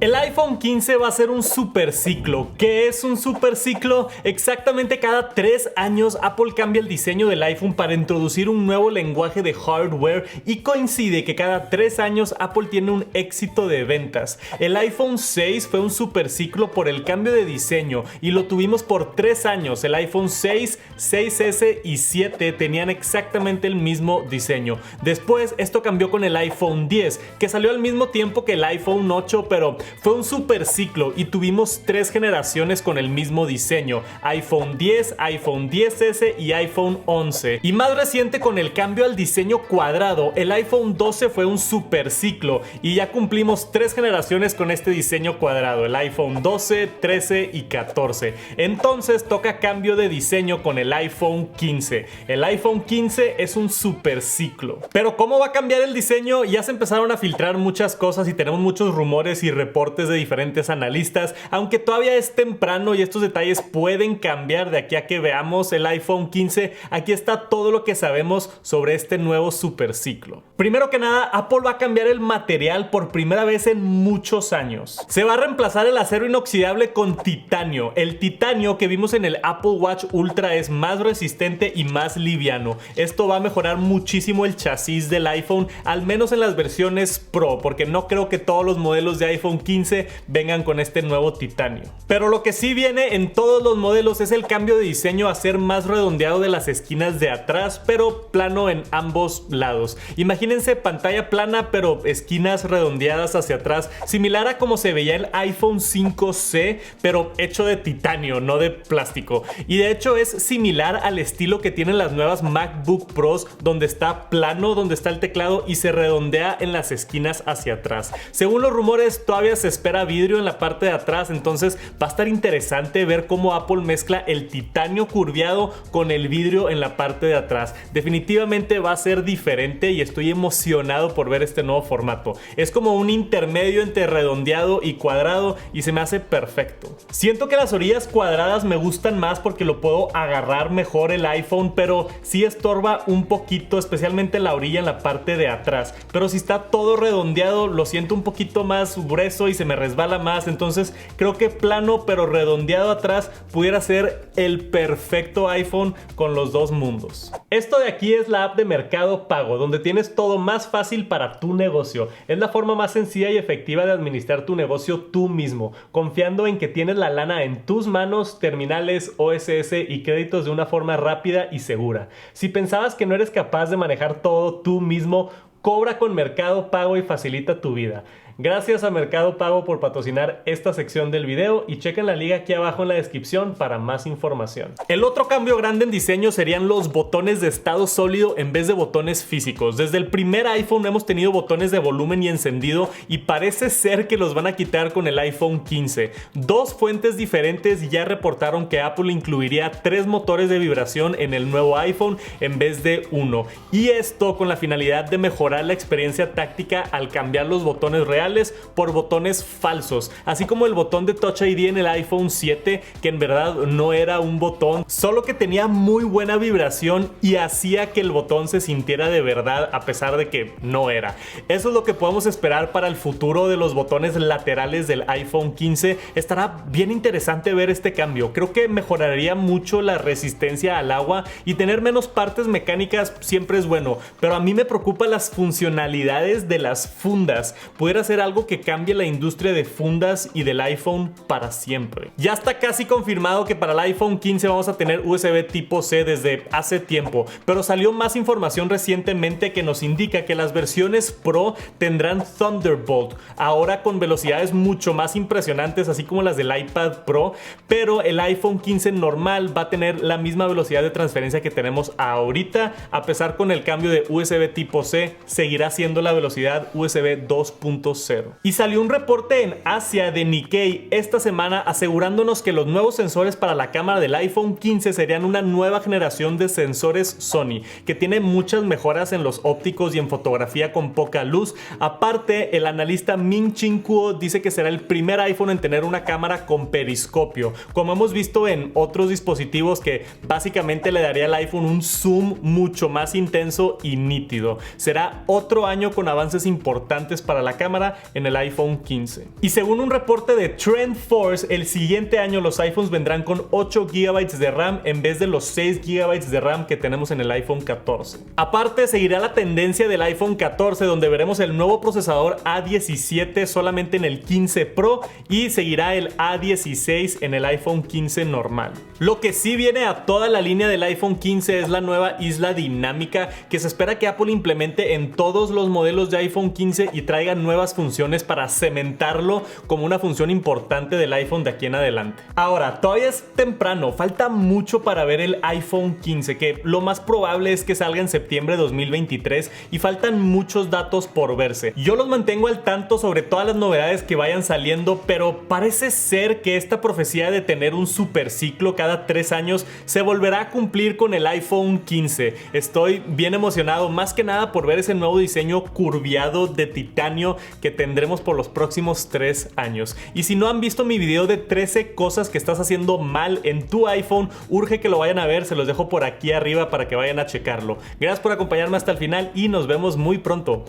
El iPhone 15 va a ser un superciclo. ¿Qué es un superciclo? Exactamente cada 3 años Apple cambia el diseño del iPhone para introducir un nuevo lenguaje de hardware y coincide que cada 3 años Apple tiene un éxito de ventas. El iPhone 6 fue un superciclo por el cambio de diseño y lo tuvimos por 3 años. El iPhone 6, 6S y 7 tenían exactamente el mismo diseño. Después esto cambió con el iPhone 10, que salió al mismo tiempo que el iPhone 8, pero fue un superciclo y tuvimos 3 generaciones con el mismo diseño: iPhone 10, iPhone 10S y iPhone 11. Y más reciente, con el cambio al diseño cuadrado, el iPhone 12 fue un superciclo y ya cumplimos 3 generaciones con este diseño cuadrado: el iPhone 12, 13 y 14. Entonces toca cambio de diseño con el iPhone 15. El iPhone 15 es un superciclo. Pero ¿cómo va a cambiar el diseño? Ya se empezaron a filtrar muchas cosas y tenemos muchos rumores y reportes de diferentes analistas, aunque todavía es temprano y estos detalles pueden cambiar de aquí a que veamos el iPhone 15. Aquí está todo lo que sabemos sobre este nuevo superciclo. Primero que nada, Apple va a cambiar el material por primera vez en muchos años. Se va a reemplazar el acero inoxidable con titanio. El titanio que vimos en el Apple Watch Ultra es más resistente y más liviano. Esto va a mejorar muchísimo el chasis del iPhone, al menos en las versiones Pro, porque no creo que todos los modelos de iPhone 15 vengan con este nuevo titanio. Pero lo que sí viene en todos los modelos es el cambio de diseño a ser más redondeado de las esquinas de atrás, pero plano en ambos lados. Imagínense pantalla plana pero esquinas redondeadas hacia atrás, similar a como se veía el iPhone 5C, pero hecho de titanio, no de plástico. Y de hecho es similar al estilo que tienen las nuevas MacBook Pros, donde está plano, donde está el teclado y se redondea en las esquinas hacia atrás. Según los rumores, todavía se espera vidrio en la parte de atrás, entonces va a estar interesante ver cómo Apple mezcla el titanio curviado con el vidrio en la parte de atrás. Definitivamente va a ser diferente y estoy emocionado por ver este nuevo formato. Es como un intermedio entre redondeado y cuadrado y se me hace perfecto. Siento que las orillas cuadradas me gustan más porque lo puedo agarrar mejor el iPhone, pero sí estorba un poquito, especialmente la orilla en la parte de atrás. Pero si está todo redondeado, lo siento un poquito más grueso y se me resbala más, entonces creo que plano pero redondeado atrás pudiera ser el perfecto iPhone con los dos mundos. Esto de aquí es la app de Mercado Pago, donde tienes todo más fácil para tu negocio. Es la forma más sencilla y efectiva de administrar tu negocio tú mismo, confiando en que tienes la lana en tus manos, terminales, OSS y créditos de una forma rápida y segura. Si pensabas que no eres capaz de manejar todo tú mismo, cobra con Mercado Pago y facilita tu vida. Gracias a Mercado Pago por patrocinar esta sección del video y chequen la liga aquí abajo en la descripción para más información. El otro cambio grande en diseño serían los botones de estado sólido en vez de botones físicos. Desde el primer iPhone hemos tenido botones de volumen y encendido y parece ser que los van a quitar con el iPhone 15. 2 fuentes diferentes ya reportaron que Apple incluiría 3 motores de vibración en el nuevo iPhone en vez de 1. Y esto con la finalidad de mejorar la experiencia táctica al cambiar los botones reales por botones falsos, así como el botón de Touch ID en el iPhone 7, que en verdad no era un botón, solo que tenía muy buena vibración y hacía que el botón se sintiera de verdad a pesar de que no era. Eso es lo que podemos esperar para el futuro de los botones laterales del iPhone 15. Estará bien interesante ver este cambio. Creo que mejoraría mucho la resistencia al agua y tener menos partes mecánicas siempre es bueno, pero a mí me preocupan las funcionalidades de las fundas. Pudiera ser algo que cambie la industria de fundas y del iPhone para siempre. Ya está casi confirmado que para el iPhone 15 vamos a tener USB tipo C desde hace tiempo, pero salió más información recientemente que nos indica que las versiones Pro tendrán Thunderbolt, ahora con velocidades mucho más impresionantes, así como las del iPad Pro, pero el iPhone 15 normal va a tener la misma velocidad de transferencia que tenemos ahorita, a pesar con el cambio de USB tipo C, seguirá siendo la velocidad USB 2.0. Y salió un reporte en Asia de Nikkei esta semana asegurándonos que los nuevos sensores para la cámara del iPhone 15 serían una nueva generación de sensores Sony, que tiene muchas mejoras en los ópticos y en fotografía con poca luz. Aparte, el analista Ming-Chin Kuo dice que será el primer iPhone en tener una cámara con periscopio, como hemos visto en otros dispositivos, que básicamente le daría al iPhone un zoom mucho más intenso y nítido. Será otro año con avances importantes para la cámara nada en el iPhone 15. Y según un reporte de TrendForce, el siguiente año los iPhones vendrán con 8 GB de RAM en vez de los 6 GB de RAM que tenemos en el iPhone 14. Aparte, seguirá la tendencia del iPhone 14, donde veremos el nuevo procesador A17 solamente en el 15 Pro y seguirá el A16 en el iPhone 15 normal. Lo que sí viene a toda la línea del iPhone 15 es la nueva isla dinámica, que se espera que Apple implemente en todos los modelos de iPhone 15 y traiga nuevas funciones para cementarlo como una función importante del iPhone de aquí en adelante. Ahora, todavía es temprano, falta mucho para ver el iPhone 15, que lo más probable es que salga en septiembre de 2023 y faltan muchos datos por verse. Yo los mantengo al tanto sobre todas las novedades que vayan saliendo, pero parece ser que esta profecía de tener un super ciclo cada 3 años se volverá a cumplir con el iPhone 15. Estoy bien emocionado, más que nada por ver ese nuevo diseño curviado de titanio que tendremos por los próximos 3 años. Y si no han visto mi video de 13 cosas que estás haciendo mal en tu iPhone, urge que lo vayan a ver, se los dejo por aquí arriba para que vayan a checarlo. Gracias por acompañarme hasta el final y nos vemos muy pronto.